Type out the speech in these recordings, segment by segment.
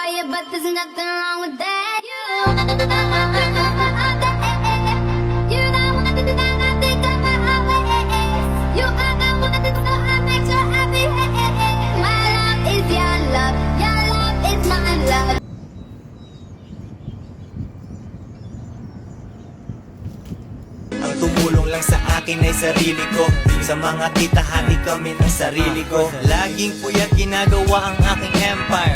quiet, but there's nothing wrong with that. You don't want to think of my always. You are the one, so I make sure I behave. My love is your love is my love. Ang tumulong lang sa akin ay sarili ko. Sa mga kita, hati kami ng sarili ko. Laging puyat ginagawa ang aking empire.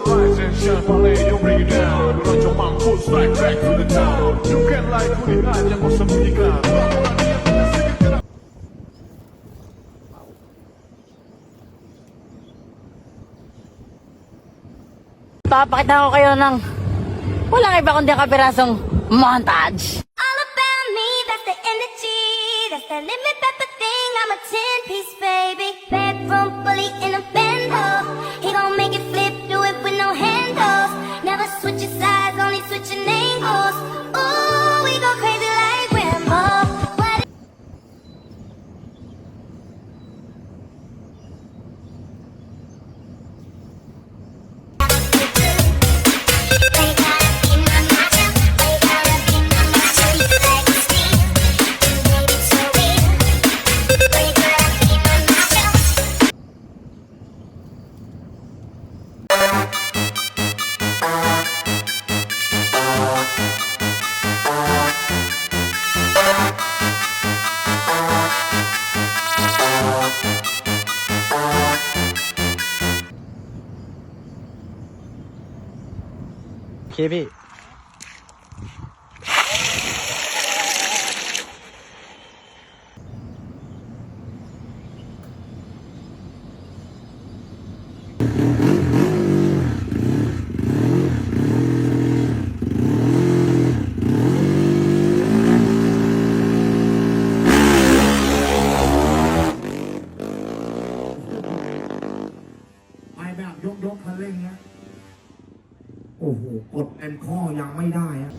Rise and shine, ballet, you bring it down. Run your mom, full strike, back to the town. You can like kulihan, yang mo sembunyikan. Papakita ko kayo ng walang iba kundi kapirasong montage. All about me, that's the energy. That's the limit pepper thing. I'm a 10-piece baby. Bedroom bully in a bando. He gon' make it flip, do it with no handles. Never switching sides, only switching angles. Ooh, we go crazy like Rambo. Whatโอเคพี่ไปแบบยกคันเร่งนะ โอ้โห กดเต็มข้อยังไม่ได้อะ